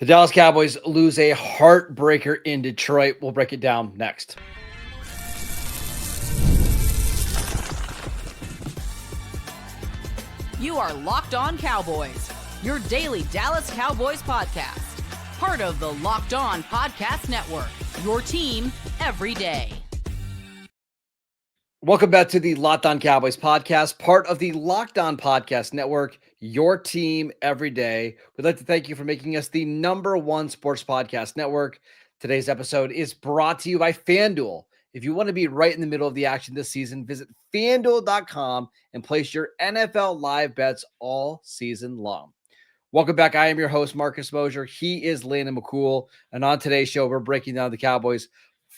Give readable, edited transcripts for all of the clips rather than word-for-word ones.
The Dallas Cowboys lose a heartbreaker in Detroit. We'll break it down next. You are Locked On Cowboys, your daily Dallas Cowboys podcast. Part of the Locked On Podcast Network, your team every day. Welcome back to the Locked On Cowboys podcast, part of the Locked On Podcast Network, your team every day. We'd like to thank you for making us the #1 sports podcast network. Today's episode is brought to you by FanDuel. If you want to be right in the middle of the action this season, visit FanDuel.com and place your NFL live bets all season long. Welcome back. I am your host, Marcus Mosher. He is Landon McCool. And on today's show, we're breaking down the Cowboys'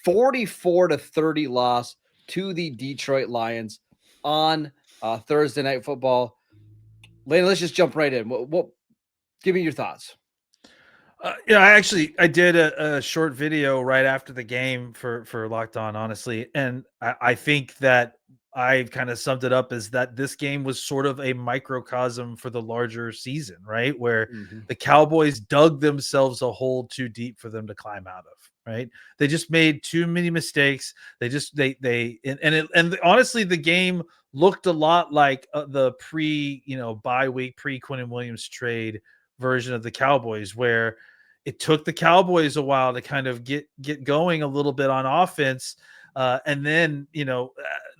44-30 loss to the Detroit Lions on Thursday Night Football. Landon, let's just jump right in. What give me your thoughts. I did a short video right after the game for Locked On, honestly. And I think that I kind of summed it up as that this game was sort of a microcosm for the larger season, right? Where the Cowboys dug themselves a hole too deep for them to climb out of, right? They just made too many mistakes. Honestly, the game looked a lot like the bye week, pre-Quinnen Williams trade version of the Cowboys, where it took the Cowboys a while to kind of get going a little bit on offense. And then,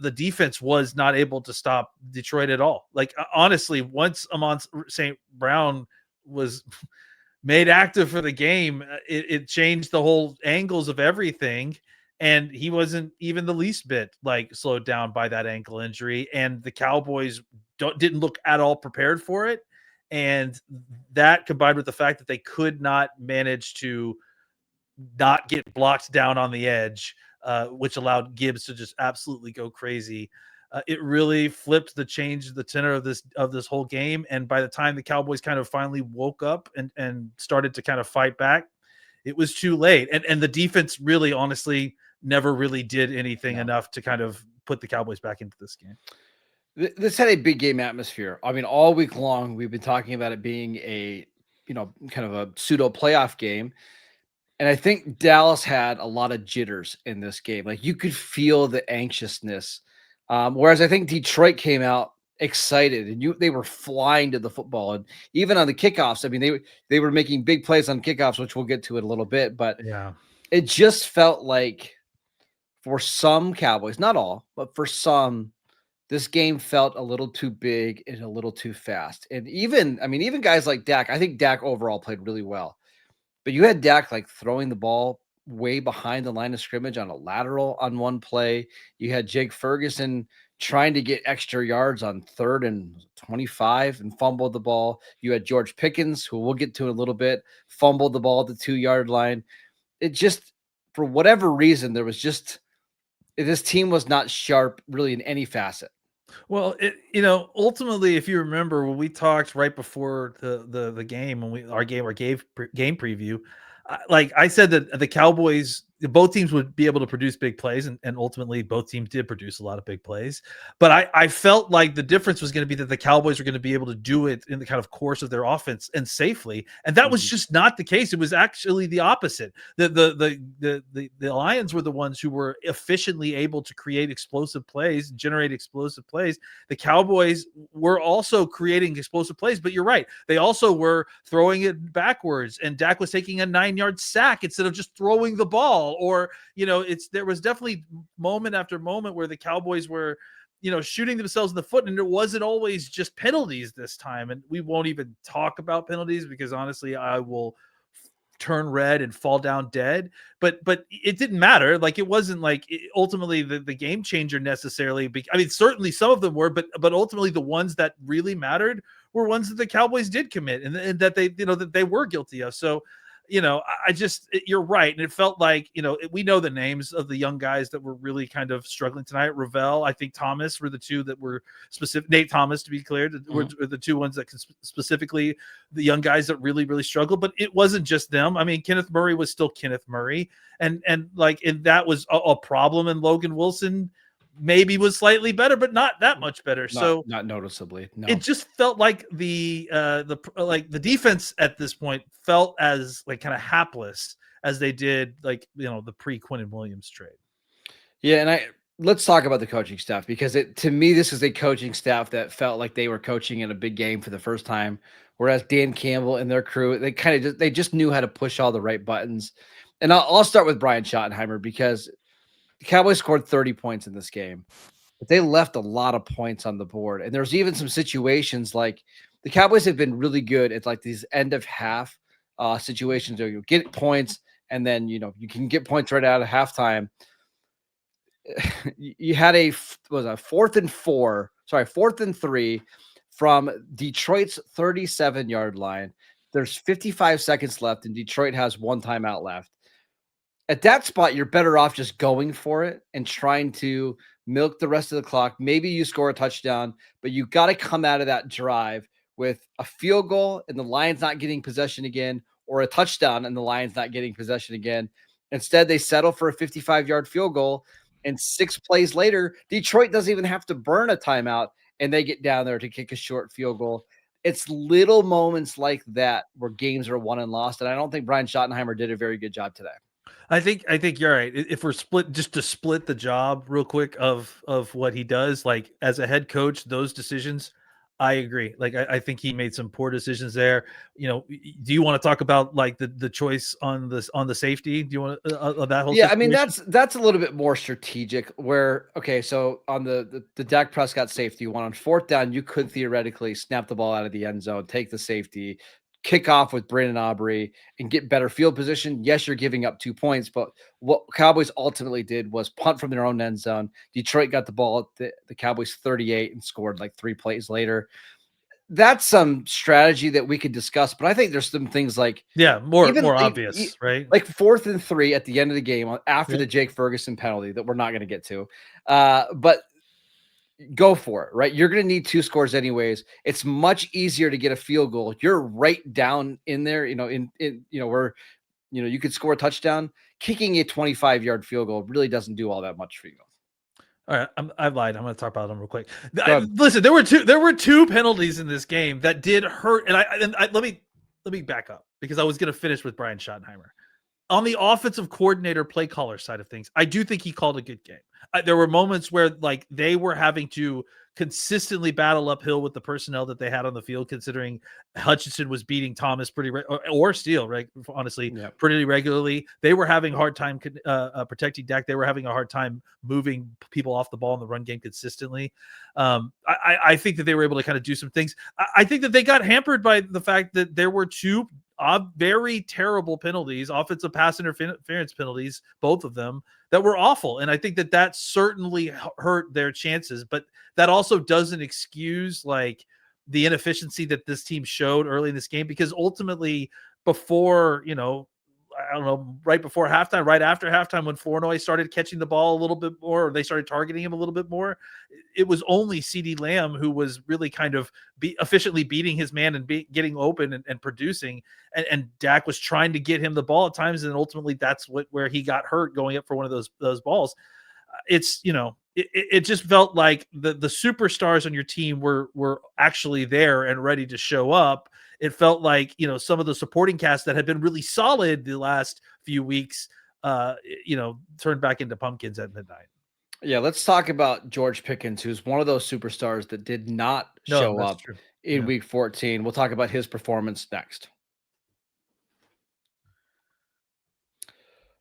the defense was not able to stop Detroit at all. Like, honestly, once Amon-Ra St was made active for the game, it changed the whole angles of everything. And he wasn't even the least bit slowed down by that ankle injury. And the Cowboys didn't look at all prepared for it. And that, combined with the fact that they could not manage to not get blocked down on the edge, which allowed Gibbs to just absolutely go crazy. It really flipped the tenor of this whole game. And by the time the Cowboys kind of finally woke up and started to kind of fight back, it was too late. And the defense really, honestly, never really did anything enough to kind of put the Cowboys back into this game. This had a big game atmosphere. I mean, all week long, we've been talking about it being a, kind of a pseudo playoff game. And I think Dallas had a lot of jitters in this game. Like, you could feel the anxiousness. Whereas I think Detroit came out excited and they were flying to the football. And even on the kickoffs, I mean, they were making big plays on kickoffs, which we'll get to in a little bit. But it just felt like for some Cowboys, not all, but for some, this game felt a little too big and a little too fast. And even guys like Dak, I think Dak overall played really well. But you had Dak throwing the ball way behind the line of scrimmage on a lateral on one play. You had Jake Ferguson trying to get extra yards on 3rd and 25 and fumbled the ball. You had George Pickens, who we'll get to in a little bit, fumbled the ball at the 2-yard line. It just, for whatever reason, this team was not sharp really in any facet. Well, ultimately, if you remember when we talked right before the game, when our game preview, I said that the Cowboys, both teams would be able to produce big plays, and ultimately both teams did produce a lot of big plays. But I felt like the difference was going to be that the Cowboys were going to be able to do it in the kind of course of their offense and safely, and that was just not the case. It was actually the opposite. The Lions were the ones who were efficiently able to create explosive plays, generate explosive plays. The Cowboys were also creating explosive plays, but you're right, they also were throwing it backwards, and Dak was taking a 9-yard sack instead of just throwing the ball. Or, there was definitely moment after moment where the Cowboys were, shooting themselves in the foot, and it wasn't always just penalties this time. And we won't even talk about penalties because honestly, I will turn red and fall down dead. But it didn't matter. It wasn't ultimately the game changer necessarily. I mean, certainly some of them were, but ultimately the ones that really mattered were ones that the Cowboys did commit and that they were guilty of. So, you're right. And it felt like, we know the names of the young guys that were really kind of struggling tonight. Ravel, I think Thomas were the two that were specific. Nate Thomas, to be clear, were the two ones that specifically the young guys that really, really struggled. But it wasn't just them. I mean, Kenneth Murray was still Kenneth Murray. And that was a problem. And Logan Wilson maybe was slightly better, but not that much better. So not noticeably. No. It just felt like the defense at this point felt as like kind of hapless as they did like, the pre-Quinnen Williams trade. Yeah, and let's talk about the coaching staff, because to me, this is a coaching staff that felt like they were coaching in a big game for the first time. Whereas Dan Campbell and their crew, they just knew how to push all the right buttons. And I'll start with Brian Schottenheimer, because the Cowboys scored 30 points in this game, but they left a lot of points on the board. And there's even some situations like the Cowboys have been really good at like these end of half situations where you get points and then, you can get points right out of halftime. You had a 4th and 3 from Detroit's 37-yard line. There's 55 seconds left, and Detroit has one timeout left. At that spot, you're better off just going for it and trying to milk the rest of the clock. Maybe you score a touchdown, but you got to come out of that drive with a field goal and the Lions not getting possession again, or a touchdown and the Lions not getting possession again. Instead, they settle for a 55-yard field goal. And 6 plays later, Detroit doesn't even have to burn a timeout, and they get down there to kick a short field goal. It's little moments like that where games are won and lost, and I don't think Brian Schottenheimer did a very good job today. I think you're right. If we're just to split the job real quick of what he does, like as a head coach, those decisions, I agree. Like I think he made some poor decisions there. Do you want to talk about like the choice on the safety? Do you want that whole? Yeah, situation? I mean that's a little bit more strategic. Where so on the Dak Prescott safety one, on 4th down, you could theoretically snap the ball out of the end zone, take the safety, kick off with Brandon Aubrey, and get better field position. Yes, you're giving up 2 points, but what Cowboys ultimately did was punt from their own end zone. Detroit got the ball at the Cowboys 38 and scored like 3 plays later. That's some strategy that we could discuss, but I think there's some things like more obvious, right? Like 4th and 3 at the end of the game after the Jake Ferguson penalty that we're not going to get to, but go for it, right? You're going to need 2 scores anyways. It's much easier to get a field goal. You're right down in there, where you could score a touchdown. Kicking a 25-yard field goal really doesn't do all that much for you. All right, I've lied. I'm going to talk about them real quick. Listen, there were two penalties in this game that did hurt, and let me back up, because I was going to finish with Brian Schottenheimer. On the offensive coordinator, play caller side of things, I do think he called a good game. There were moments where like they were having to consistently battle uphill with the personnel that they had on the field, considering Hutchinson was beating Thomas or Steele, right? Honestly, pretty regularly. They were having a hard time protecting Dak. They were having a hard time moving people off the ball in the run game consistently. I think that they were able to kind of do some things. I think that they got hampered by the fact that there were 2 very terrible penalties, offensive pass interference penalties, both of them, that were awful. And I think that certainly hurt their chances, but that also doesn't excuse like the inefficiency that this team showed early in this game, because ultimately before, I don't know, right before halftime, right after halftime, when Flournoy started catching the ball a little bit more, or they started targeting him a little bit more, it was only CeeDee Lamb who was really kind of efficiently beating his man and getting open and producing. And Dak was trying to get him the ball at times, and ultimately that's where he got hurt going up for one of those balls. It just felt like the superstars on your team were actually there and ready to show up. It felt like, some of the supporting cast that had been really solid the last few weeks, turned back into pumpkins at midnight. Yeah, let's talk about George Pickens, who's one of those superstars that did not show up in Week 14. We'll talk about his performance next.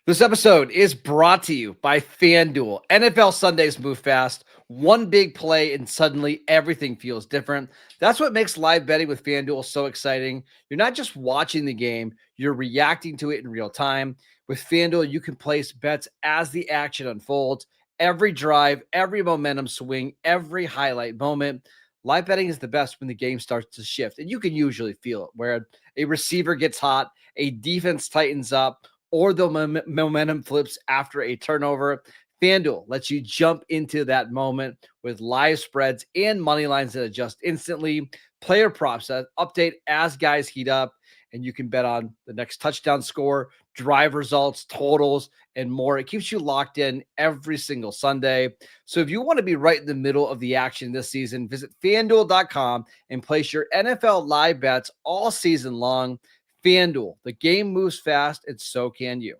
This episode is brought to you by FanDuel. NFL Sundays move fast. One big play and suddenly everything feels different. That's what makes live betting with FanDuel so exciting. You're not just watching the game, you're reacting to it in real time. With FanDuel, you can place bets as the action unfolds. Every drive, every momentum swing, every highlight moment. Live betting is the best when the game starts to shift, and you can usually feel it, where a receiver gets hot, a defense tightens up, or the momentum flips after a turnover. FanDuel lets you jump into that moment with live spreads and money lines that adjust instantly. Player props that update as guys heat up, and you can bet on the next touchdown score, drive results, totals, and more. It keeps you locked in every single Sunday. So if you want to be right in the middle of the action this season, visit FanDuel.com and place your NFL live bets all season long. FanDuel, the game moves fast, and so can you.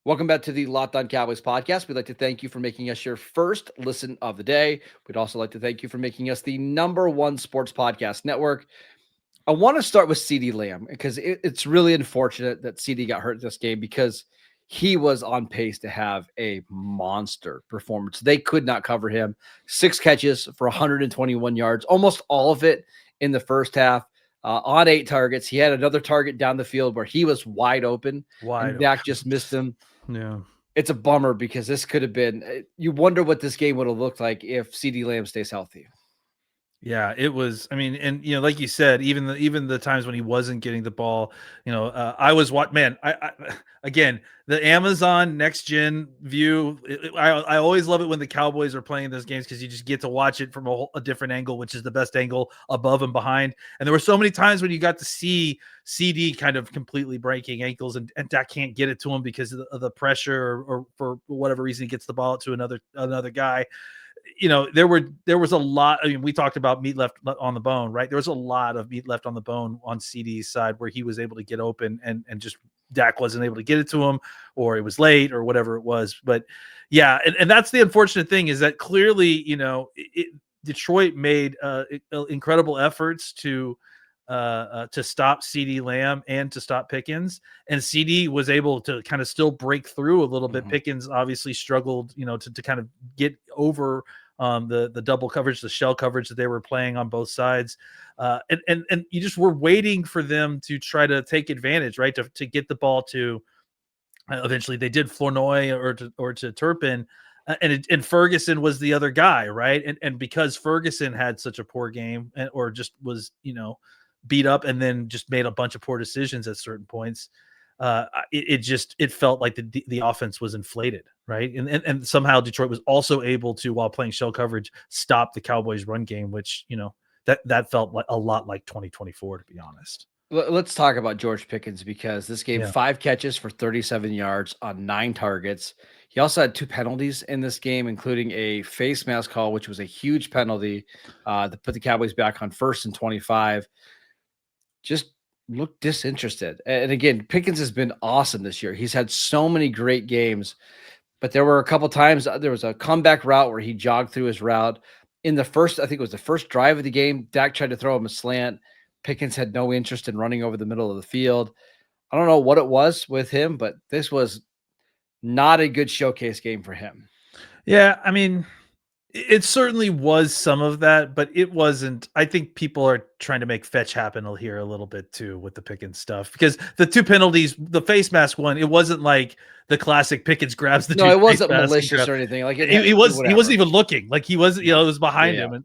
Welcome back to the Locked On Cowboys podcast. We'd like to thank you for making us your first listen of the day. We'd also like to thank you for making us the #1 sports podcast network. I want to start with CeeDee Lamb because it's really unfortunate that CeeDee got hurt this game because he was on pace to have a monster performance. They could not cover him. 6 catches for 121 yards, almost all of it in the first half. On 8 targets. He had another target down the field where he was wide open. And Dak just missed him. Yeah. It's a bummer because this could have been, you wonder what this game would have looked like if CeeDee Lamb stays healthy. Yeah, it was. I mean, and like you said, even the times when he wasn't getting the ball, I was man. I again, the Amazon Next Gen view. I always love it when the Cowboys are playing those games because you just get to watch it from a different angle, which is the best angle, above and behind. And there were so many times when you got to see CeeDee kind of completely breaking ankles, and Dak can't get it to him because of the pressure, or for whatever reason he gets the ball to another guy. There was a lot. I mean, we talked about meat left on the bone, right? There was a lot of meat left on the bone on CeeDee's side where he was able to get open, and just Dak wasn't able to get it to him, or it was late, or whatever it was. But yeah, and that's the unfortunate thing, is that clearly, Detroit made incredible efforts to stop CeeDee Lamb and to stop Pickens, and CeeDee was able to kind of still break through a little bit. Pickens obviously struggled, to kind of get over the double coverage, the shell coverage that they were playing on both sides. And you just were waiting for them to try to take advantage, right? To get the ball to, eventually they did Flournoy or to Turpin. And Ferguson was the other guy, right? And because Ferguson had such a poor game, or just was, beat up, and then just made a bunch of poor decisions at certain points, it felt like the offense was inflated, right? And somehow Detroit was also able to, while playing shell coverage, stop the Cowboys' run game, which that felt like a lot like 2024, to be honest. Let's talk about George Pickens, because this game, 5 catches for 37 yards on 9 targets. He also had 2 penalties in this game, including a face mask call, which was a huge penalty to put the Cowboys back on 1st and 25. Just looked disinterested. And again, Pickens has been awesome this year. He's had so many great games, but there were a couple times, there was a comeback route where he jogged through his route. In the first, I think it was the first drive of the game, Dak tried to throw him a slant. Pickens had no interest in running over the middle of the field. I don't know what it was with him, but this was not a good showcase game for him. Yeah, I mean, it certainly was some of that, but it wasn't. I think people are trying to make fetch happen here a little bit too with the Pickens stuff, because the 2 penalties, the face mask one, it wasn't like the classic Pickens grabs the. No, it wasn't malicious or anything. Like he wasn't even looking. Like he was, it was behind him,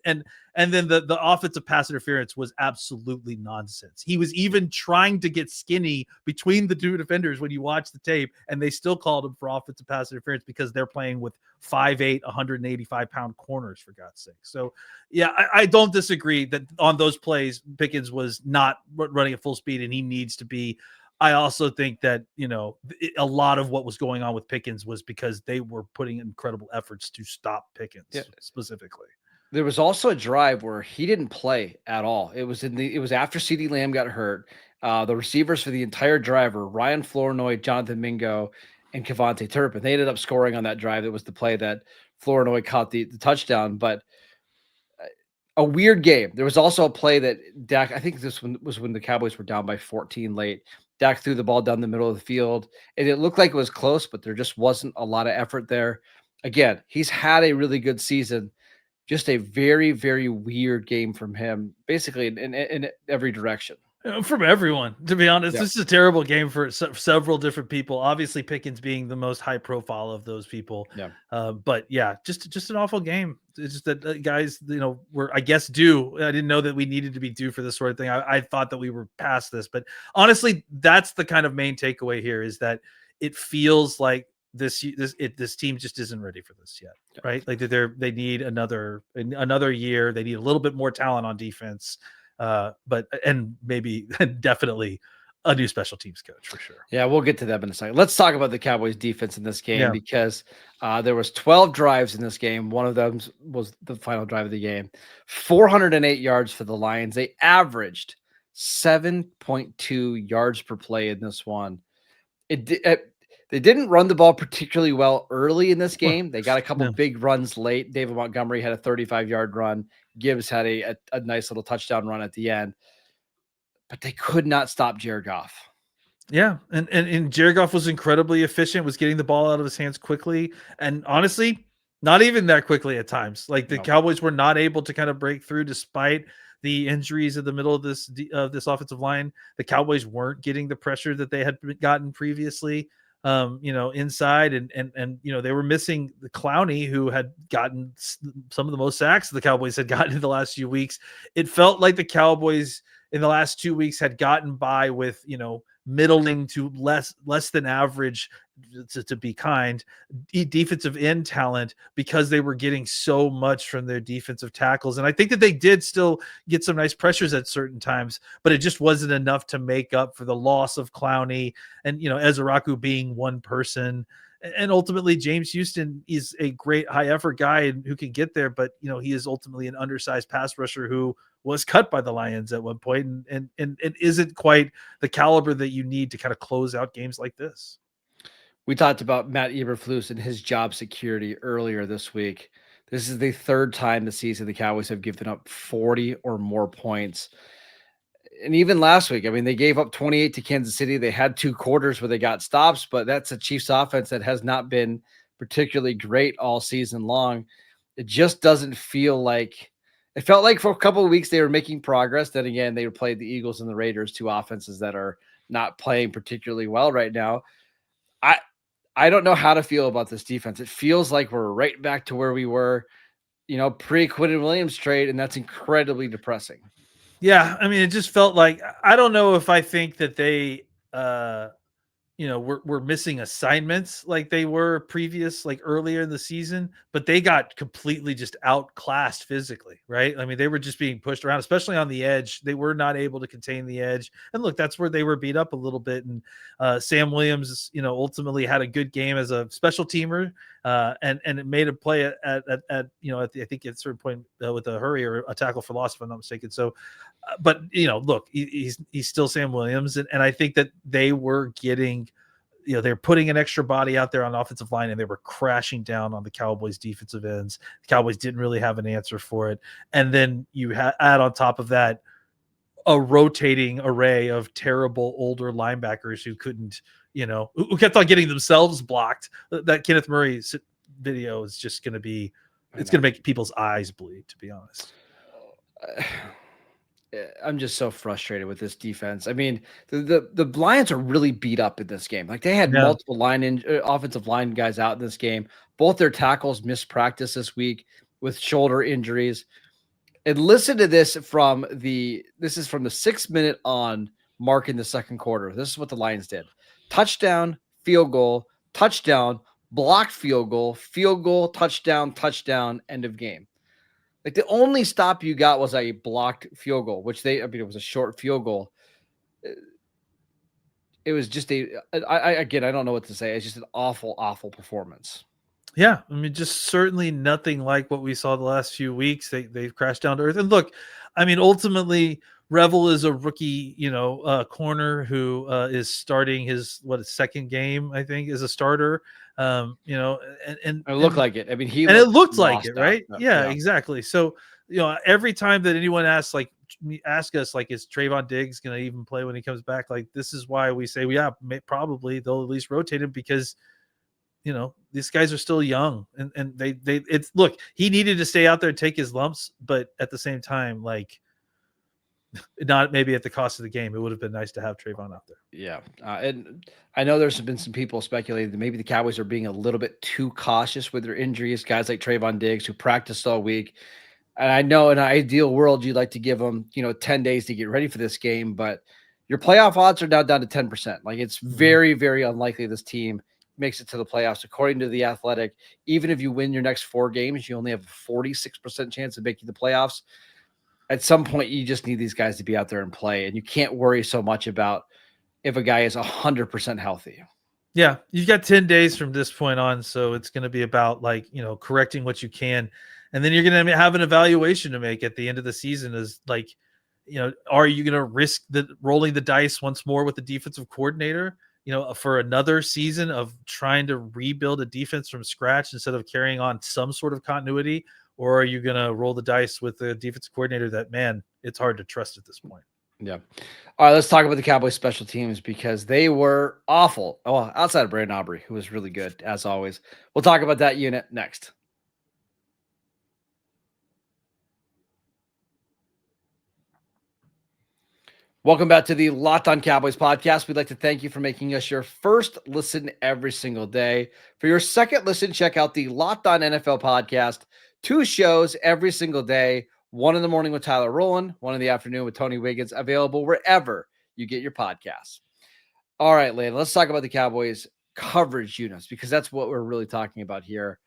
and then the offensive pass interference was absolutely nonsense. He was even trying to get skinny between the 2 defenders when you watch the tape, and they still called him for offensive pass interference because they're playing with 5'8", 185-pound corners, for God's sake. So yeah, I don't disagree that on those plays, Pickens was not running at full speed, and he needs to be. I also think that, a lot of what was going on with Pickens was because they were putting incredible efforts to stop Pickens specifically. There was also a drive where he didn't play at all. It was after CeeDee Lamb got hurt. The receivers for the entire drive were Ryan Flournoy, Jonathan Mingo, and Kevontae Turpin. They ended up scoring on that drive. It was the play that Flournoy caught the touchdown, but a weird game. There was also a play that Dak, I think this one was when the Cowboys were down by 14 late. Dak threw the ball down the middle of the field, and it looked like it was close, but there just wasn't a lot of effort there. Again, he's had a really good season. Just a very, very weird game from him, basically in every direction. From everyone, to be honest. This is a terrible game for several different people. Obviously, Pickens being the most high profile of those people. But yeah, just an awful game. It's just that guys, were, I guess, due. I didn't know that we needed to be due for this sort of thing. I thought that we were past this, but honestly, that's the kind of main takeaway here, is that it feels like this team just isn't ready for this yet, right? Like they need another year. They need a little bit more talent on defense, and maybe definitely a new special teams coach for sure. Yeah, we'll get to them in a second. Let's talk about the Cowboys defense in this game because there was 12 drives in this game. One of them was the final drive of the game. 408 yards for the Lions. They averaged 7.2 yards per play in this one. They didn't run the ball particularly well early in this game. They got a couple big runs late. David Montgomery had a 35-yard run. Gibbs had a nice little touchdown run at the end. But they could not stop Jared Goff. Yeah, and Jared Goff was incredibly efficient, was getting the ball out of his hands quickly, and honestly, not even that quickly at times. Like the Cowboys were not able to kind of break through despite the injuries in the middle of this offensive line. The Cowboys weren't getting the pressure that they had gotten previously, inside, and they were missing the Clowney, who had gotten some of the most sacks the Cowboys had gotten in the last few weeks. It felt like the Cowboys in the last 2 weeks had gotten by with, middling to less than average, to be kind, defensive end talent, because they were getting so much from their defensive tackles. And I think that they did still get some nice pressures at certain times, but it just wasn't enough to make up for the loss of Clowney and, Ezraku being one person. And ultimately, James Houston is a great high effort guy who can get there, but he is ultimately an undersized pass rusher who was cut by the Lions at one point and isn't quite the caliber that you need to kind of close out games like this. We talked about Matt Eberflus and his job security earlier this week. This is the third time this season the Cowboys have given up 40 or more points. And even last week, they gave up 28 to Kansas City. They had 2 quarters where they got stops, but that's a Chiefs offense that has not been particularly great all season long. It just doesn't feel like – it felt like for a couple of weeks they were making progress. Then again, they played the Eagles and the Raiders, 2 offenses that are not playing particularly well right now. I don't know how to feel about this defense. It feels like we're right back to where we were, pre-Quinton Williams trade, and that's incredibly depressing. Yeah, it just felt like, I don't know if I think that they, we're missing assignments like they were earlier in the season, but they got completely just outclassed physically, right? They were just being pushed around, especially on the edge. They were not able to contain the edge. And look, that's where they were beat up a little bit. And Sam Williams, ultimately had a good game as a special teamer, and it made a play at I think at a certain point with a hurry or a tackle for loss, if I'm not mistaken. So, but look, he's still Sam Williams, and I think that they were getting, they're putting an extra body out there on the offensive line, and they were crashing down on the Cowboys defensive ends. The Cowboys didn't really have an answer for it, and then you add on top of that a rotating array of terrible older linebackers who couldn't, who kept on getting themselves blocked. That Kenneth Murray video is just going to be, it's going to make people's eyes bleed, to be honest. I'm just so frustrated with this defense. The Lions are really beat up in this game. Like they had multiple offensive line guys out in this game. Both their tackles missed practice this week with shoulder injuries. And listen to this is from the 6-minute on mark in the second quarter. This is what the Lions did: touchdown, field goal, touchdown, blocked field goal, touchdown, end of game. Like the only stop you got was a blocked field goal, which it was a short field goal. It was just I don't know what to say. It's just an awful, awful performance. Yeah, just certainly nothing like what we saw the last few weeks. They've crashed down to earth. And look, ultimately, Revel is a rookie, corner who is starting his second game, I think, as a starter. And it looked like it. It looked like it, right? Yeah, exactly. So, every time that anyone asks us, is Trayvon Diggs going to even play when he comes back? Like, this is why we say, probably they'll at least rotate him, because these guys are still young, and look, he needed to stay out there and take his lumps, but at the same time, not maybe at the cost of the game. It would have been nice to have Trayvon out there. Yeah. And I know there's been some people speculating that maybe the Cowboys are being a little bit too cautious with their injuries. Guys like Trayvon Diggs, who practiced all week. And I know in an ideal world, you'd like to give them, 10 days to get ready for this game, but your playoff odds are now down to 10%. Like, it's very, very unlikely this team makes it to the playoffs. According to The Athletic, even if you win your next 4 games, you only have a 46% chance of making the playoffs. At some point, you just need these guys to be out there and play, and you can't worry so much about if a guy is 100% healthy. Yeah, you've got 10 days from this point on, so it's going to be about correcting what you can, and then you're going to have an evaluation to make at the end of the season. Is are you going to risk rolling the dice once more with the defensive coordinator? For another season of trying to rebuild a defense from scratch instead of carrying on some sort of continuity, or are you going to roll the dice with the defensive coordinator that, man, it's hard to trust at this point? Yeah. All right, let's talk about the Cowboys special teams because they were awful. Oh, outside of Brandon Aubrey, who was really good as always. We'll talk about that unit next. Welcome back to the Locked On Cowboys podcast. We'd like to thank you for making us your first listen every single day. For your second listen, check out the Locked On NFL podcast. 2 shows every single day. 1 in the morning with Tyler Rowland, 1 in the afternoon with Tony Wiggins, available wherever you get your podcasts. All right, Landon, let's talk about the Cowboys coverage units because that's what we're really talking about here.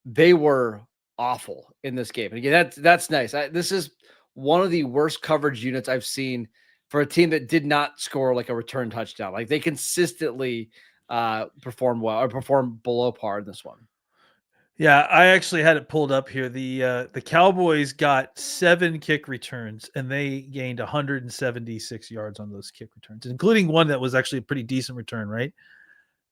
They were awful in this game. And again, that's nice. This is one of the worst coverage units I've seen for a team that did not score like a return touchdown. Like they consistently perform well or perform below par in this one. Yeah, I actually had it pulled up here. The Cowboys got 7 kick returns, and they gained 176 yards on those kick returns, including one that was actually a pretty decent return, right?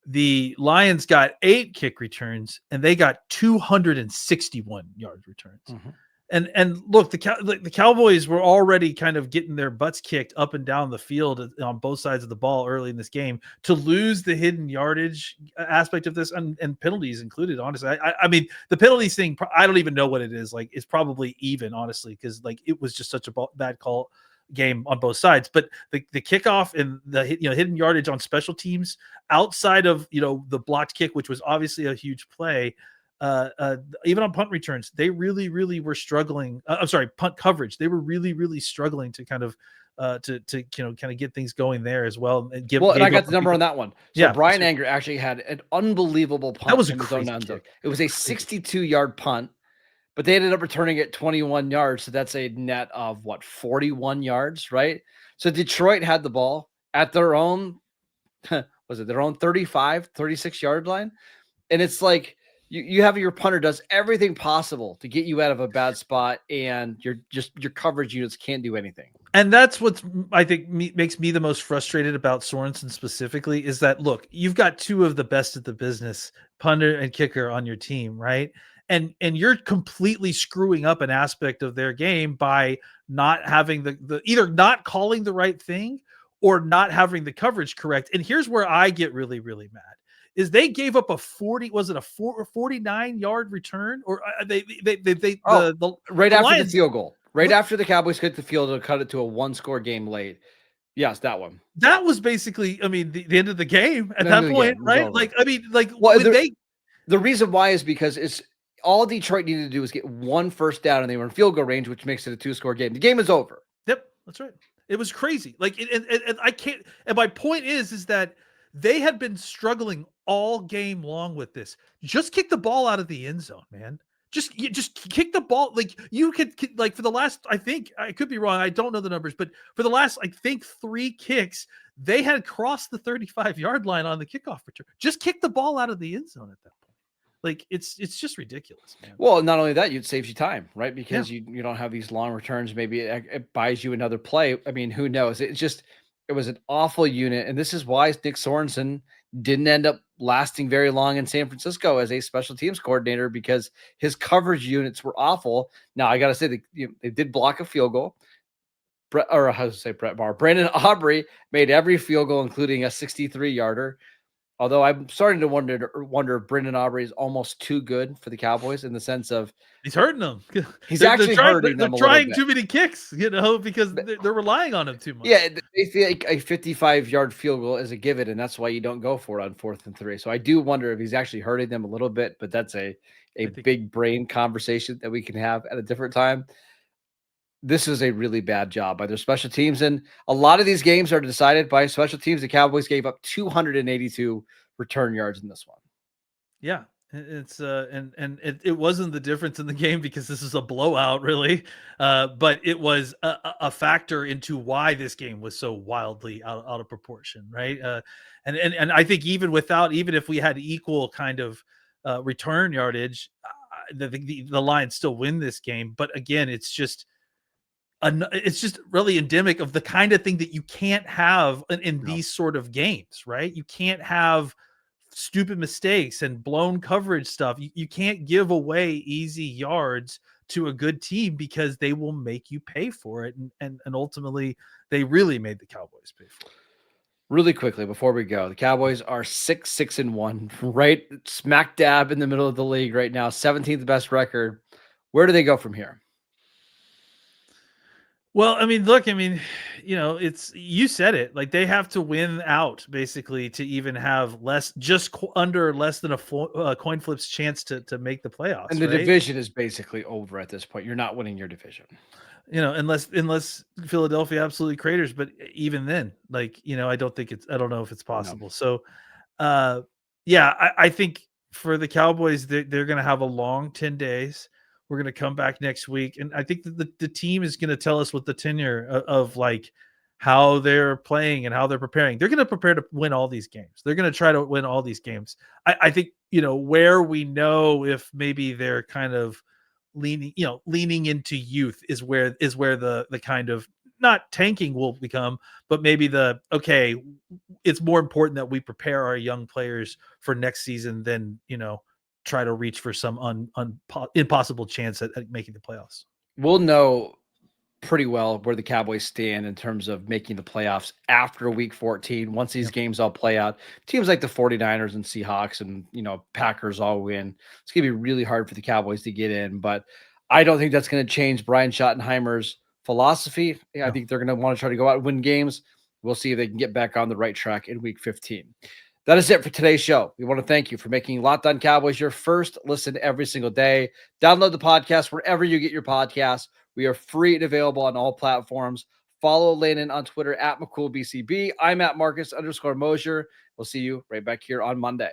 The Lions got 8 kick returns, and they got 261 yard returns. Mm-hmm. And look, the Cowboys were already kind of getting their butts kicked up and down the field on both sides of the ball early in this game. To lose the hidden yardage aspect of this and penalties included, honestly, I mean the penalties thing, I don't even know what it is. Like it's probably even, honestly, because like it was just such a bad call game on both sides. But the kickoff and the hidden yardage on special teams outside of the blocked kick, which was obviously a huge play. Even on punt returns, they really, really were struggling. Punt coverage. They were really, really struggling to kind of get things going there as well. And I got the number on that one. So yeah, Brian Anger actually had an unbelievable punt. That was a in his crazy own kick. It was a 62-yard punt, but they ended up returning it 21 yards. So that's a net of 41 yards, right? So Detroit had the ball at their own, their own 35, 36-yard line. And it's like, you have your punter does everything possible to get you out of a bad spot, and your coverage units can't do anything. And that's what I think makes me the most frustrated about Sorensen specifically is that, look, you've got 2 of the best at the business, punter and kicker, on your team, right? And you're completely screwing up an aspect of their game by not having the either not calling the right thing or not having the coverage correct. And here's where I get really, really mad. Is they gave up a 49-yard return, or right after the field goal, after the Cowboys hit the field to cut it to a 1-score game late. Yes, that one. That was basically, I mean, the end of the game at that point, right? Over. Like, I mean, like, the reason why is because it's all Detroit needed to do was get 1 first down, and they were in field goal range, which makes it a 2-score game. The game is over. Yep, that's right. It was crazy. Like, and I can't. And my point is that they had been struggling all game long with this. Just kick the ball out of the end zone, man. Just kick the ball. Like you could, like for the last, I think I could be wrong. I don't know the numbers, but for the last, I think 3 kicks, they had crossed the 35-yard line on the kickoff return. Just kick the ball out of the end zone at that point. Like it's just ridiculous, man. Well, not only that, it saves you time, right? Because you don't have these long returns. Maybe it buys you another play. I mean, who knows? It was an awful unit. And this is why Nick Sorensen didn't end up lasting very long in San Francisco as a special teams coordinator, because his coverage units were awful. Now, I got to say, they did block a field goal. Brandon Aubrey made every field goal, including a 63-yarder. Although I'm starting to wonder if Brendan Aubrey is almost too good for the Cowboys in the sense of he's hurting them. He's actually hurting them. They're trying too many kicks, because they're relying on him too much. Yeah, they feel like a 55-yard field goal is a given, and that's why you don't go for it on 4th and 3. So I do wonder if he's actually hurting them a little bit, but that's a big brain conversation that we can have at a different time. This is a really bad job by their special teams. And a lot of these games are decided by special teams. The Cowboys gave up 282 return yards in this one. Yeah. It's and it wasn't the difference in the game because this is a blowout, really, but it was a factor into why this game was so wildly out of proportion, right? And I think even if we had equal kind of return yardage, the Lions still win this game. But again, it's just really endemic of the kind of thing that you can't have in these sort of games, right? You can't have stupid mistakes and blown coverage stuff. You can't give away easy yards to a good team because they will make you pay for it. And ultimately, they really made the Cowboys pay for it. Really quickly before we go, the Cowboys are 6-6-1, right smack dab in the middle of the league right now, 17th best record. Where do they go from here? Well, I mean, look, you said it. Like they have to win out basically to even have under less than a coin flip's chance to make the playoffs. And the right? division is basically over at this point. You're not winning your division. Unless Philadelphia absolutely craters, but even then, I don't know if it's possible. No. So, I think for the Cowboys, they're going to have a long 10 days. We're going to come back next week. And I think that the team is going to tell us what the tenure of like how they're playing and how they're preparing. They're going to prepare to win all these games. They're going to try to win all these games. I think, where we know if maybe they're kind of leaning into youth is where the kind of not tanking will become, but maybe it's more important that we prepare our young players for next season than, try to reach for some impossible chance at making the playoffs. We'll know pretty well where the Cowboys stand in terms of making the playoffs after week 14. Once these games all play out, teams like the 49ers and Seahawks and, Packers all win. It's going to be really hard for the Cowboys to get in, but I don't think that's going to change Brian Schottenheimer's philosophy. I think they're going to want to try to go out and win games. We'll see if they can get back on the right track in week 15. That is it for today's show. We want to thank you for making Locked On Cowboys your first listen every single day. Download the podcast wherever you get your podcasts. We are free and available on all platforms. Follow Landon on Twitter at McCoolBCB. I'm at Marcus _Mosher. We'll see you right back here on Monday.